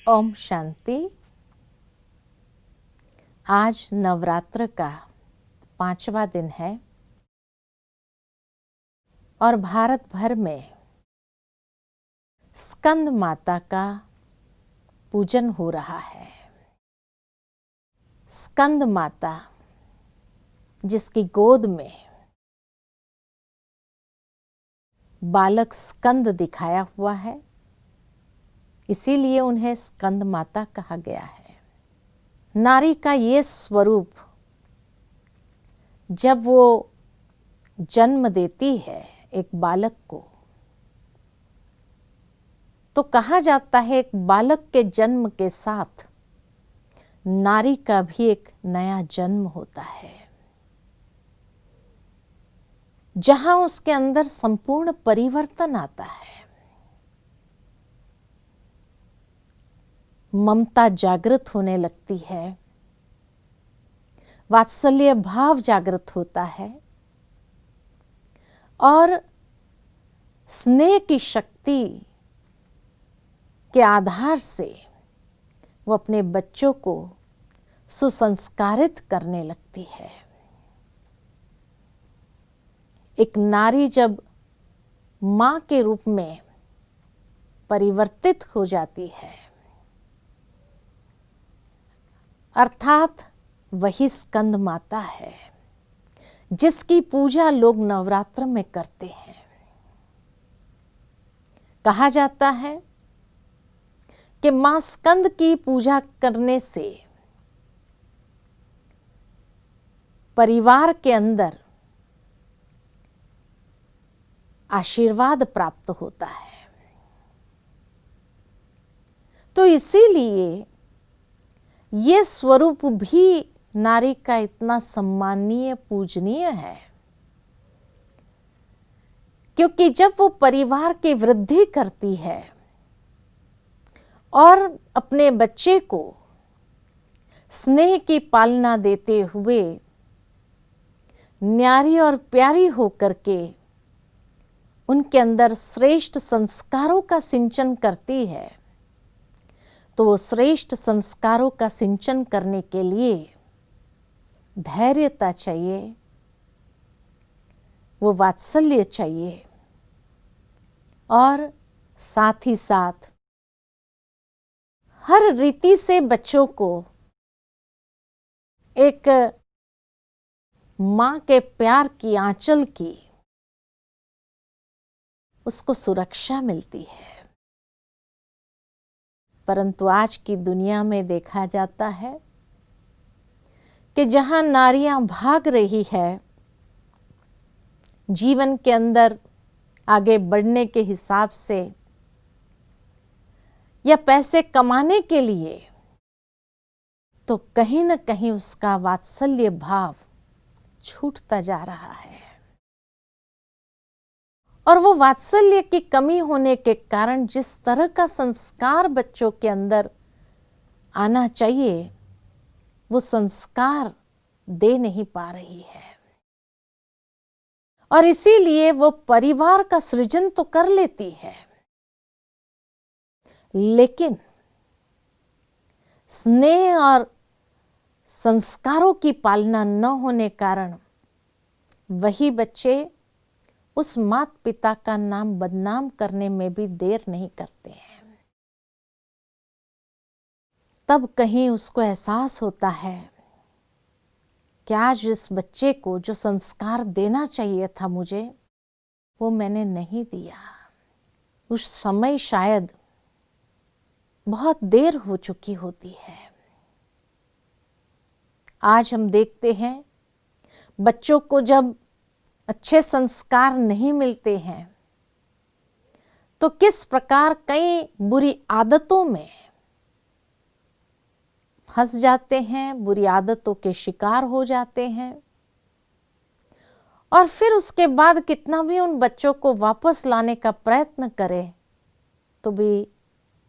ओम शांति। आज नवरात्र का 5वां दिन है और भारत भर में स्कंद माता का पूजन हो रहा है। स्कंद माता जिसकी गोद में बालक स्कंद दिखाया हुआ है, इसीलिए उन्हें स्कंद माता कहा गया है। नारी का ये स्वरूप जब वो जन्म देती है एक बालक को, तो कहा जाता है एक बालक के जन्म के साथ नारी का भी एक नया जन्म होता है, जहां उसके अंदर संपूर्ण परिवर्तन आता है। ममता जागृत होने लगती है, वात्सल्य भाव जागृत होता है और स्नेह की शक्ति के आधार से वो अपने बच्चों को सुसंस्कारित करने लगती है। एक नारी जब मां के रूप में परिवर्तित हो जाती है, अर्थात वही स्कंद माता है जिसकी पूजा लोग नवरात्र में करते हैं। कहा जाता है कि मां स्कंद की पूजा करने से परिवार के अंदर आशीर्वाद प्राप्त होता है। तो इसीलिए ये स्वरूप भी नारी का इतना सम्मानीय पूजनीय है, क्योंकि जब वो परिवार की वृद्धि करती है और अपने बच्चे को स्नेह की पालना देते हुए न्यारी और प्यारी होकर के उनके अंदर श्रेष्ठ संस्कारों का सिंचन करती है, तो वो श्रेष्ठ संस्कारों का सिंचन करने के लिए धैर्यता चाहिए, वो वात्सल्य चाहिए और साथ ही साथ हर रीति से बच्चों को एक मां के प्यार की आंचल की उसको सुरक्षा मिलती है। परंतु आज की दुनिया में देखा जाता है कि जहां नारियां भाग रही है जीवन के अंदर आगे बढ़ने के हिसाब से या पैसे कमाने के लिए, तो कहीं न कहीं उसका वात्सल्य भाव छूटता जा रहा है और वो वात्सल्य की कमी होने के कारण जिस तरह का संस्कार बच्चों के अंदर आना चाहिए, वो संस्कार दे नहीं पा रही है और इसीलिए वो परिवार का सृजन तो कर लेती है, लेकिन स्नेह और संस्कारों की पालना न होने कारण वही बच्चे उस माता पिता का नाम बदनाम करने में भी देर नहीं करते हैं। तब कहीं उसको एहसास होता है कि आज इस बच्चे को जो संस्कार देना चाहिए था मुझे, वो मैंने नहीं दिया। उस समय शायद बहुत देर हो चुकी होती है। आज हम देखते हैं बच्चों को जब अच्छे संस्कार नहीं मिलते हैं तो किस प्रकार कई बुरी आदतों में फंस जाते हैं, बुरी आदतों के शिकार हो जाते हैं और फिर उसके बाद कितना भी उन बच्चों को वापस लाने का प्रयत्न करें तो भी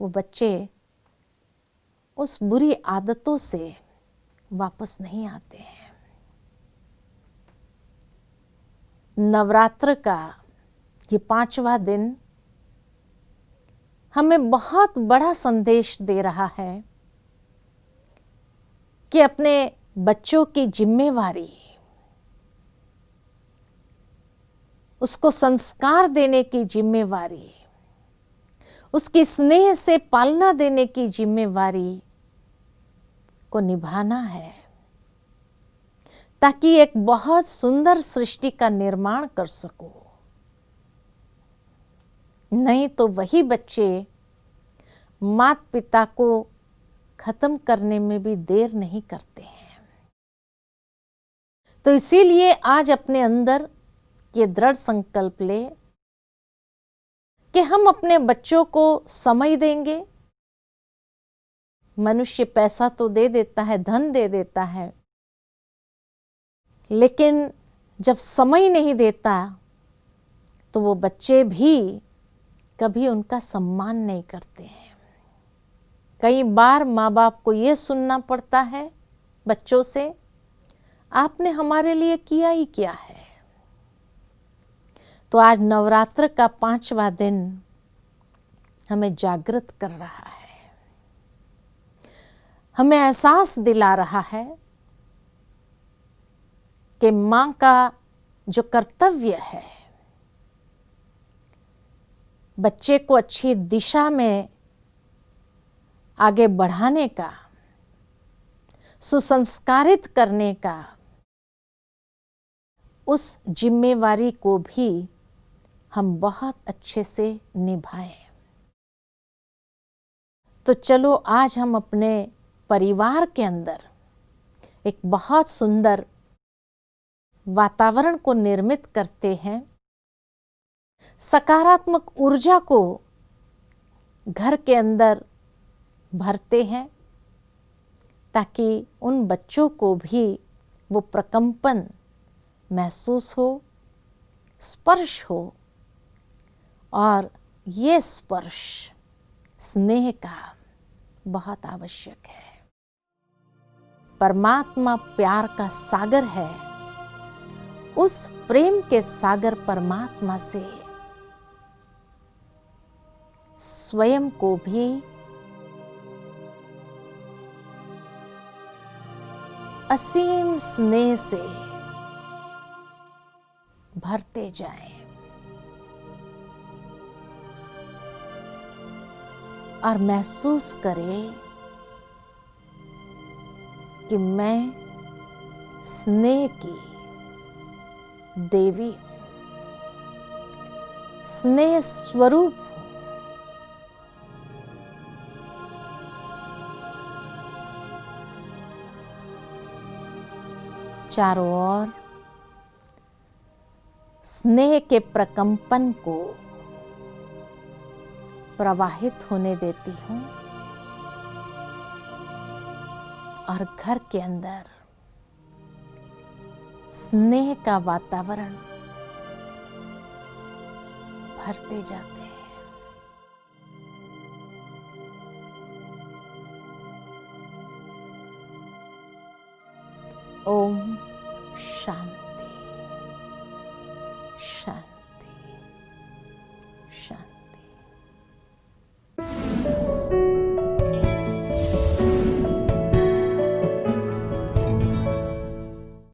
वो बच्चे उस बुरी आदतों से वापस नहीं आते हैं। नवरात्र का ये 5वां दिन हमें बहुत बड़ा संदेश दे रहा है कि अपने बच्चों की जिम्मेवारी, उसको संस्कार देने की जिम्मेवारी, उसकी स्नेह से पालना देने की जिम्मेवारी को निभाना है, ताकि एक बहुत सुंदर सृष्टि का निर्माण कर सको। नहीं तो वही बच्चे माता पिता को खत्म करने में भी देर नहीं करते हैं। तो इसीलिए आज अपने अंदर ये दृढ़ संकल्प ले कि हम अपने बच्चों को समय देंगे। मनुष्य पैसा तो दे देता है, धन दे देता है, लेकिन जब समय नहीं देता तो वो बच्चे भी कभी उनका सम्मान नहीं करते हैं। कई बार माँ बाप को ये सुनना पड़ता है बच्चों से, आपने हमारे लिए किया ही क्या है। तो आज नवरात्र का 5वां दिन हमें जागृत कर रहा है, हमें एहसास दिला रहा है कि माँ का जो कर्तव्य है बच्चे को अच्छी दिशा में आगे बढ़ाने का, सुसंस्कारित करने का, उस जिम्मेवारी को भी हम बहुत अच्छे से निभाएं। तो चलो आज हम अपने परिवार के अंदर एक बहुत सुंदर वातावरण को निर्मित करते हैं, सकारात्मक ऊर्जा को घर के अंदर भरते हैं, ताकि उन बच्चों को भी वो प्रकंपन महसूस हो, स्पर्श हो, और ये स्पर्श स्नेह का बहुत आवश्यक है। परमात्मा प्यार का सागर है, उस प्रेम के सागर परमात्मा से स्वयं को भी असीम स्नेह से भरते जाएं और महसूस करें कि मैं स्नेह की देवी हूं, स्नेह स्वरूप हूं। चारों ओर स्नेह के प्रकंपन को प्रवाहित होने देती हूं और घर के अंदर स्नेह का वातावरण भरते जाते हैं। ओम शांति शांति।